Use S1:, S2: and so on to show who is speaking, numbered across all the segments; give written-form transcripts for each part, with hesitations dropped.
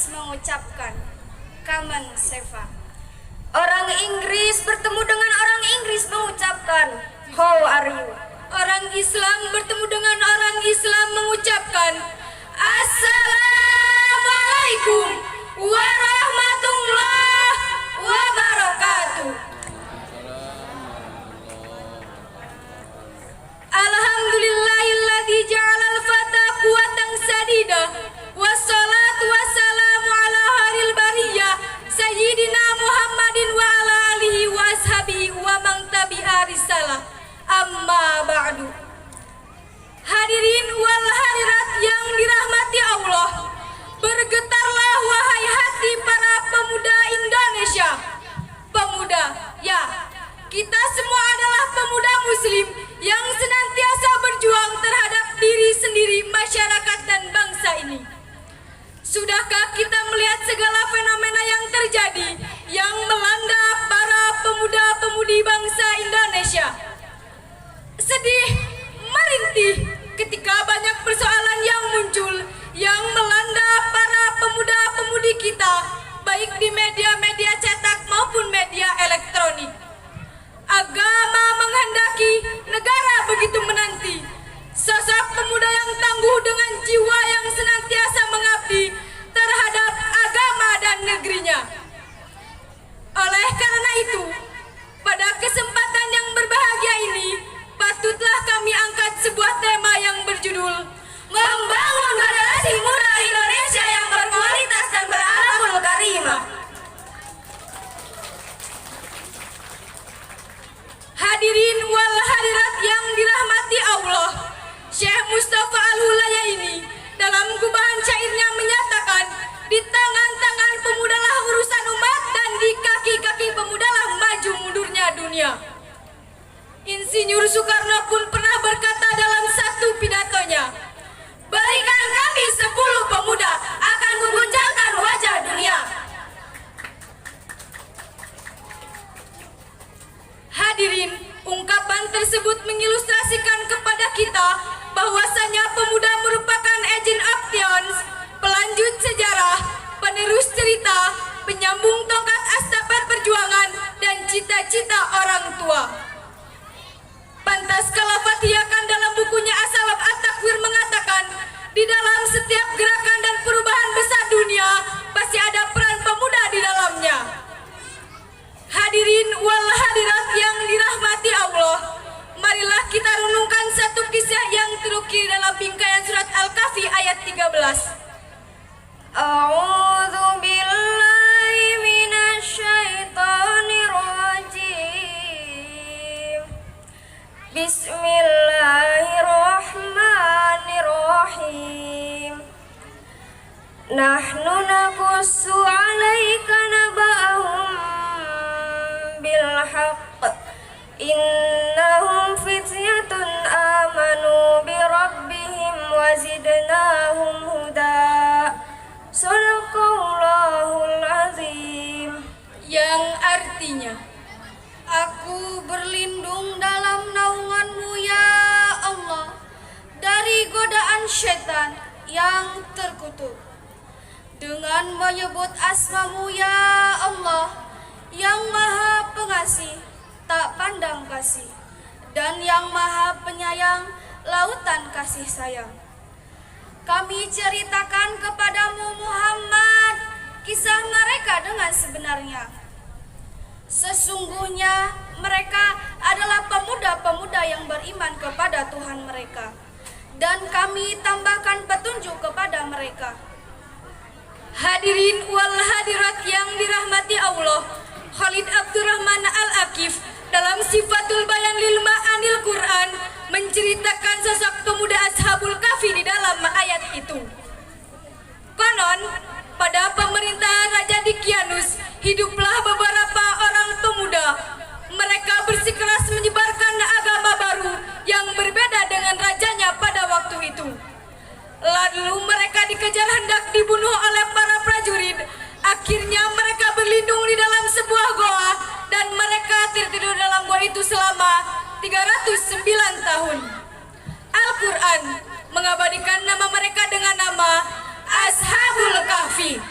S1: Inggris mengucapkan Kamen Seva. Orang Inggris bertemu dengan orang Inggris mengucapkan How are you? Orang Islam bertemu dengan orang Islam mengucapkan Assalamualaikum warahmatullahi wabarakatuh. Alhamdulillahilladzi ja'alal fata quwatan sadida wassalatu wassalamu ala khairil bariyah sayyidina Muhammadin wa ala alihi wa ashabihi wa man tabi'a risalah amma ba'du. Hadirin wal hadirat yang dirahmati Allah, bergetarlah wahai hati para pemuda Indonesia. Pemuda, ya, kita semua adalah pemuda muslim yang senantiasa berjuang terhadap diri sendiri, masyarakat dan bangsa ini. Sudahkah kita melihat segala fenomena yang terjadi yang melanda para pemuda-pemudi bangsa Indonesia? Sedih, merintih ketika banyak persoalan yang muncul yang melanda para pemuda-pemudi kita, baik di media-media cetak maupun media elektronik. Agama menghendaki, negara begitu menanti sosok pemuda yang tangguh dengan jiwa yang senantiasa mengabdi terhadap agama dan negerinya. Oleh karena itu, pada kesempatan yang berbahagia ini, patutlah kami angkat sebuah tema yang berjudul Membangun Generasi Muda Indonesia yang berkualitas dan berakhlakul karimah. Hadirin wal hadirat yang dirahmati Allah, Syekh Mustafa Al-Hulayaini dalam gubahan syairnya menyatakan, di tangan-tangan pemudalah urusan umat dan di kaki-kaki pemudalah maju mundurnya dunia. Insinyur Soekarno pun pernah berkata dalam satu pidatonya, berikan kami 10 pemuda akan mengguncangkan wajah dunia. Hadirin, ungkapan tersebut mengilustrasikan kepada kita bahwasanya pemuda merupakan agent of change, pelanjut sejarah, penerus cerita, penyambung tongkat estafet perjuangan dan cita-cita orang tua. Pantas kalau Fathiakan dalam bukunya As-Salaf At-Takwir mengatakan, di dalam setiap gerakan dan perubahan besar dunia pasti ada peran pemuda di dalamnya. Hadirin wal hadirat yang dirahmati Allah, marilah kita renungkan satu kisah yang terukir dalam bingkaian surat Al-Kahfi ayat 13. A'udzu billahi minasyaitonir rajim. Bismillahirrahmanirrahim. Nahnu naqussu 'alaika naba'ahum bil haqq. Innahum fityatun amanu bi rabbihim wa zidnahum huda. Shadaqallahul azim. Yang artinya, aku berlindung dalam naungan-Mu ya Allah dari godaan syaitan yang terkutuk. Dengan menyebut asma-Mu ya Allah, yang maha pengasih, tak pandang kasih, dan yang maha penyayang, lautan kasih sayang. Kami ceritakan kepadamu Muhammad kisah mereka dengan sebenarnya. Sesungguhnya mereka adalah pemuda-pemuda yang beriman kepada Tuhan mereka, dan kami tambahkan petunjuk kepada mereka. Hadirin wal hadirat yang dirahmati Allah, Khalid Abdurrahman Al-Akif dalam Sifatul Bayan lil Ma'anil Quran menceritakan sosok pemuda Ashabul Kahfi di dalam ayat itu. Konon, pada pemerintahan Raja Dikianus, hiduplah beberapa orang pemuda. Mereka bersikeras menyebarkan agama baru yang berbeda dengan rajanya pada waktu itu. Lalu mereka dikejar hendak dibunuh oleh para prajurit. Akhirnya mereka berlindung di dalam sebuah goa dan mereka tertidur dalam goa itu selama 309 tahun. Al-Quran mengabadikan nama mereka dengan nama Ashabul Kahfi.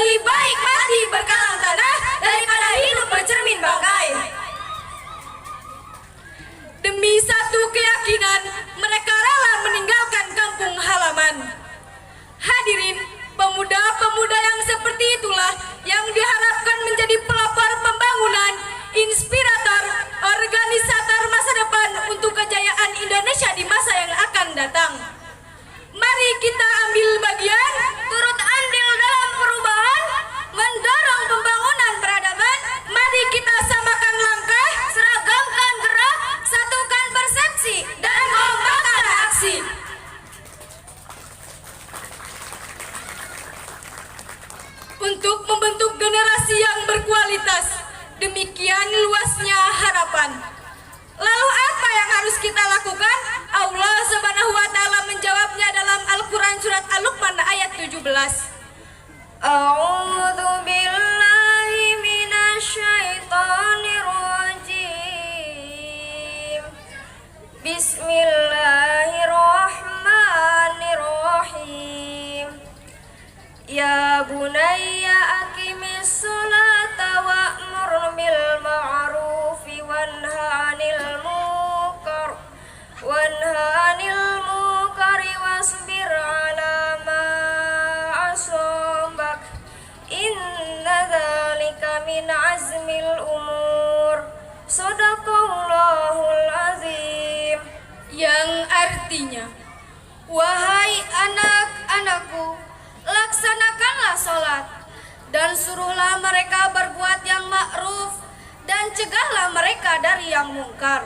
S1: Lebih baik mati berkalang tanah daripada hidup bercermin bangkai. Demi satu keyakinan, mereka rela meninggalkan kampung halaman. Hadirin, pemuda-pemuda yang seperti itulah yang diharapkan menjadi pelopor pembangunan, inspirator, organisator masa depan untuk kejayaan Indonesia di masa yang akan datang. Mari kita ambil bagian, turut andil dalam perubahan, mendorong pembangunan peradaban. Mari kita samakan langkah, seragamkan gerak, satukan persepsi, dan kombakkan aksi. Untuk membentuk generasi yang berkualitas, demikian luasnya harapan. Lalu apa yang harus kita lakukan? Allah Subhanahu wa taala menjawabnya dalam Al-Qur'an surat Al-Luqman ayat 17. A'udzu billahi minasyaitonir rajim. Bismillahirrahmanirrahim. Ya bunayya aqimis sholata wa'mur bil ma'rufi wanha 'anil munkari wasbir 'ala ma asabak. Inna dzalika min azmil umur. Shadaqallahul azim. Yang artinya, wahai anak-anakku, laksanakanlah sholat dan suruhlah mereka berbuat yang ma'ruf dan cegahlah mereka dari yang mungkar,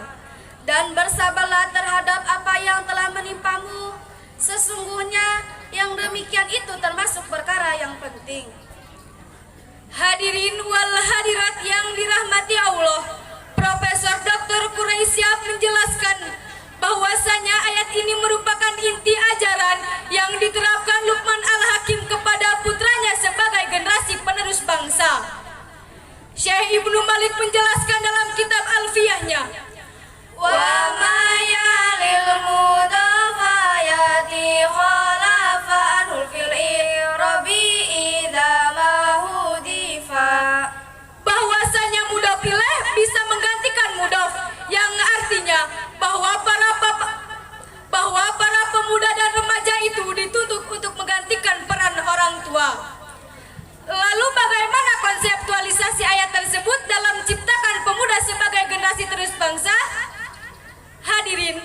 S1: dan bersabarlah terhadap apa yang telah menimpamu. Sesungguhnya yang demikian itu termasuk perkara yang penting. Hadirin wal hadirat yang dirahmati Allah, Profesor Dr. Quraisyah menjelaskan bahwasanya ayat ini merupakan inti ajaran yang diterapkan Luqman Al-Hakim kepada putranya sebagai generasi penerus bangsa. Syekh Ibnu Malik menjelaskan dalam kitab Alfiyahnya, wa ma yalil mudafayati khalafa anul fil irabi idza ma hudifa, bahwasanya mudaf ilaih bisa menggantikan mudaf, yang artinya bahwa para pemuda dan remaja itu dituntut untuk menggantikan peran orang tua. Lalu bagaimana konseptualisasi ayat tersebut dalam ciptakan pemuda sebagai generasi terus bangsa? Hadirin,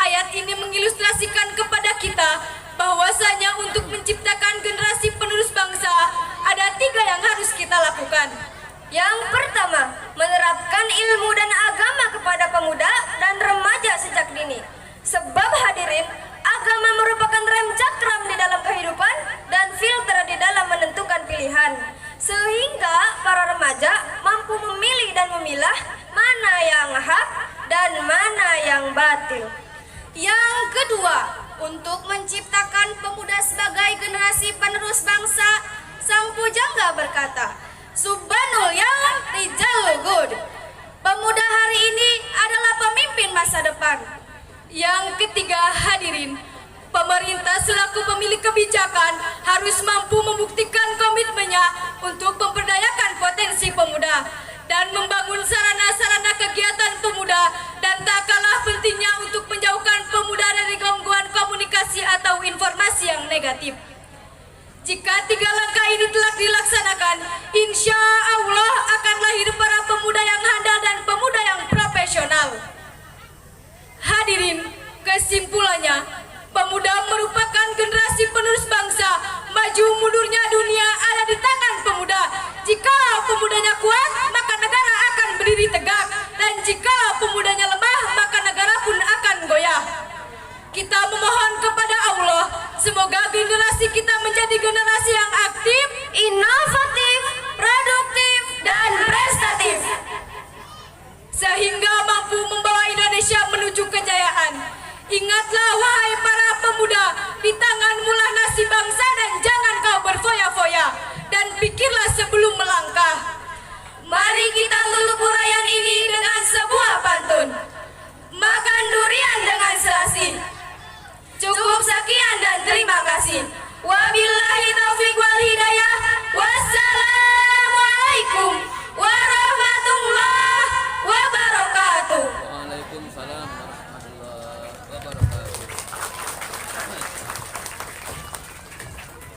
S1: ayat ini mengilustrasikan kepada kita bahwasanya untuk menciptakan generasi penerus bangsa ada 3 yang harus kita lakukan. Yang pertama, menerapkan ilmu dan agama kepada pemuda dan remaja sejak dini. Sebab hadirin, agama merupakan rem cakram di dalam kehidupan dan filter di dalam menentukan pilihan, sehingga para remaja mampu memilih dan memilah mana yang hak dan mana yang batil. Yang kedua, untuk menciptakan pemuda sebagai generasi penerus bangsa, sang pujangga berkata, Subhanul Yaum Rijalul Good. Pemuda hari ini adalah pemimpin masa depan. Yang ketiga, hadirin, pemerintah selaku pemilik kebijakan harus mampu membuktikan komitmennya untuk memperdayakan potensi pemuda dan membangun sarana-sarana kegiatan pemuda, dan tak kalah pentingnya untuk menjauhkan pemuda dari gangguan komunikasi atau informasi yang negatif. Jika 3 langkah ini telah dilaksanakan, insya Allah akan lahir para pemuda yang handal dan pemuda yang profesional. Hadirin, kesimpulannya, pemuda merupakan generasi penerus bangsa. Maju mundurnya dunia ada di tangan pemuda. Jika pemudanya kuat, maka negara akan berdiri tegak, dan jika pemudanya lemah, maka negara pun akan goyah. Kita memohon kepada Allah, semoga generasi kita menjadi generasi yang aktif, inovatif, produktif, dan prestatif, sehingga mampu membawa Indonesia menuju kejayaan. Ingatlah wahai para pemuda, di tanganmu lah